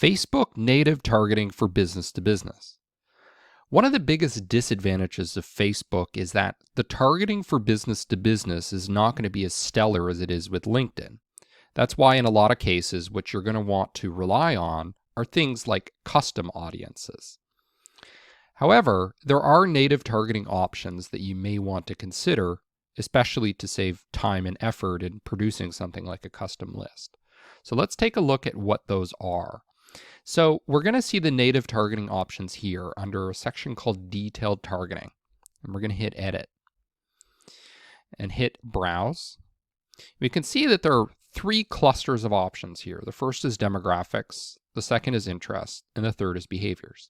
Facebook native targeting for business to business. One of the biggest disadvantages of Facebook is that the targeting for business to business is not going to be as stellar as it is with LinkedIn. That's why in a lot of cases, what you're going to want to rely on are things like custom audiences. However, there are native targeting options that you may want to consider, especially to save time and effort in producing something like a custom list. So let's take a look at what those are. So we're going to see the native targeting options here under a section called detailed targeting. And we're going to hit edit and hit browse. We can see that there are three clusters of options here. The first is demographics, the second is interest, and the third is behaviors.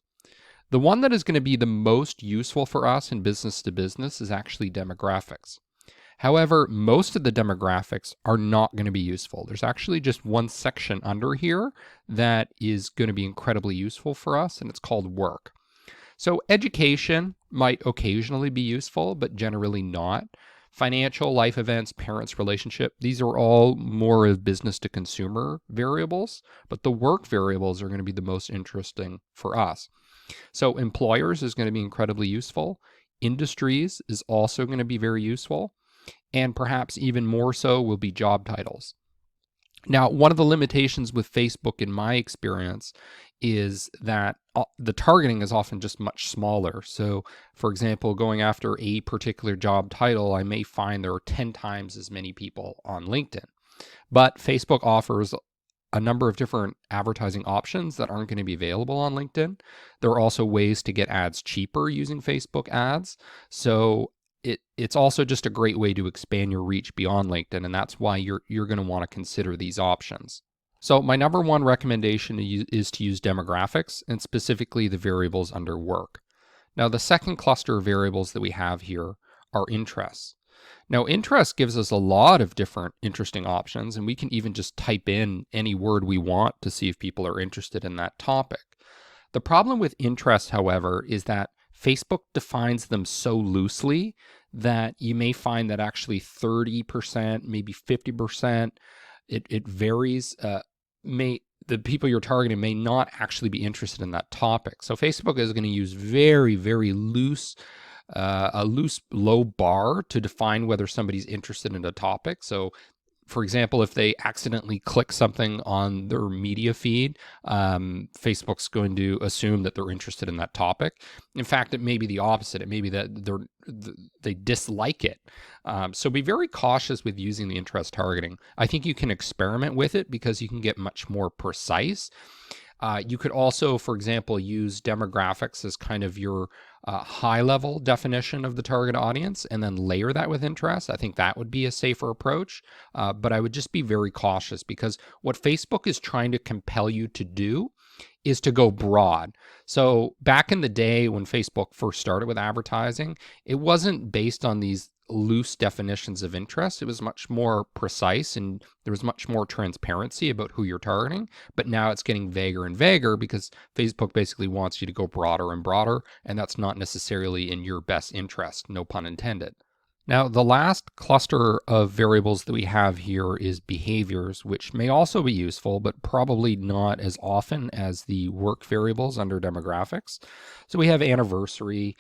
The one that is going to be the most useful for us in business to business is actually demographics. However, most of the demographics are not going to be useful. There's actually just one section under here that is going to be incredibly useful for us, and it's called work. So education might occasionally be useful, but generally not. Financial, life events, parents' relationship, these are all more of business to consumer variables, but the work variables are going to be the most interesting for us. So employers is going to be incredibly useful. Industries is also going to be very useful. And perhaps even more so will be job titles. Now, one of the limitations with Facebook, in my experience, is that the targeting is often just much smaller. So, for example, going after a particular job title, I may find there are 10 times as many people on LinkedIn. But Facebook offers a number of different advertising options that aren't going to be available on LinkedIn. There are also ways to get ads cheaper using Facebook ads. So it's also just a great way to expand your reach beyond LinkedIn, and that's why you're going to want to consider these options. So my number one recommendation is to use demographics, and specifically the variables under work. Now, the second cluster of variables that we have here are interests. Now, interest gives us a lot of different interesting options, and we can even just type in any word we want to see if people are interested in that topic. The problem with interest, however, is that Facebook defines them so loosely that you may find that actually 30%, maybe 50%, it varies. The people you're targeting may not actually be interested in that topic. So Facebook is going to use very, very loose, a loose low bar to define whether somebody's interested in a topic. So for example, if they accidentally click something on their media feed, Facebook's going to assume that they're interested in that topic. In fact, it may be the opposite. It may be that they dislike it. So be very cautious with using the interest targeting. I think you can experiment with it because you can get much more precise. You could also, for example, use demographics as kind of your high-level definition of the target audience and then layer that with interest. I think that would be a safer approach, but I would just be very cautious because what Facebook is trying to compel you to do is to go broad. So back in the day when Facebook first started with advertising, it wasn't based on these loose definitions of interest. It was much more precise and there was much more transparency about who you're targeting. But now it's getting vaguer and vaguer because Facebook basically wants you to go broader and broader, and that's not necessarily in your best interest, no pun intended. Now, the last cluster of variables that we have here is behaviors, which may also be useful, but probably not as often as the work variables under demographics. So we have anniversary,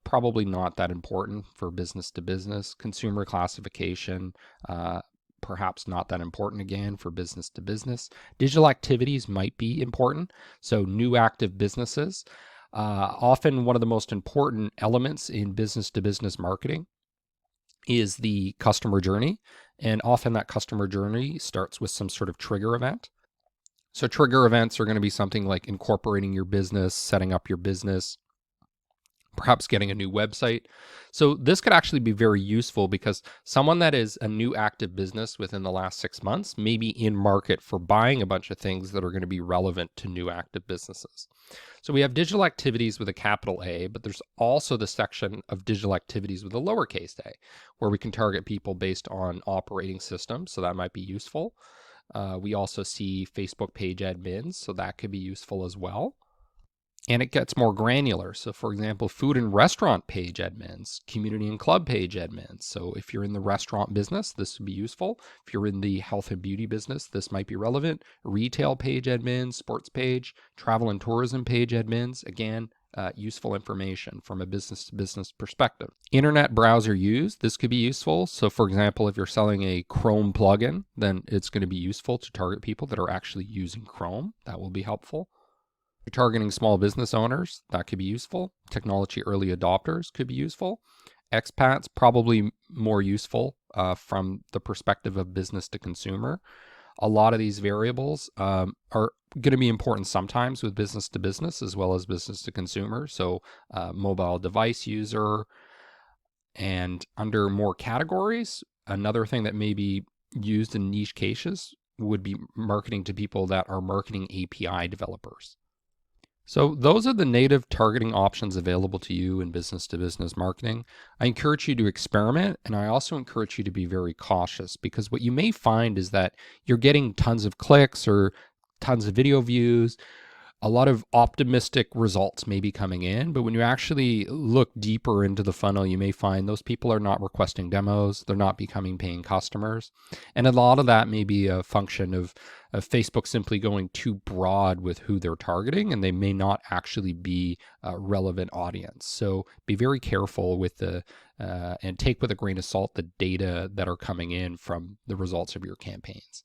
probably not that important for business to business. Consumer classification, perhaps not that important again for business to business. Digital activities might be important. So new active businesses, often one of the most important elements in business to business marketing is the customer journey. And often that customer journey starts with some sort of trigger event. So trigger events are going to be something like incorporating your business, setting up your business, perhaps getting a new website. So this could actually be very useful because someone that is a new active business within the last 6 months may be in market for buying a bunch of things that are going to be relevant to new active businesses. So we have digital activities with a capital A, but there's also the section of digital activities with a lowercase a, where we can target people based on operating systems. So that might be useful. We also see Facebook page admins, so that could be useful as well. And it gets more granular. So, for example, food and restaurant page admins, community and club page admins. So, if you're in the restaurant business, this would be useful. If you're in the health and beauty business, this might be relevant. Retail page admins, sports page, travel and tourism page admins. Again, useful information from a business to business perspective. Internet browser use, this could be useful. So, for example, if you're selling a Chrome plugin, then it's going to be useful to target people that are actually using Chrome. That will be helpful. You're targeting small business owners, that could be useful. Technology early adopters could be useful. Expats, probably more useful from the perspective of business to consumer. A lot of these variables are going to be important sometimes with business to business as well as business to consumer. So, mobile device user. And under more categories, another thing that may be used in niche cases would be marketing to people that are marketing API developers. So those are the native targeting options available to you in business to business marketing. I encourage you to experiment, and I also encourage you to be very cautious, because what you may find is that you're getting tons of clicks or tons of video views. A lot of optimistic results may be coming in, but when you actually look deeper into the funnel, you may find those people are not requesting demos, they're not becoming paying customers. And a lot of that may be a function of Facebook simply going too broad with who they're targeting, and they may not actually be a relevant audience. So be very careful with and take with a grain of salt the data that are coming in from the results of your campaigns.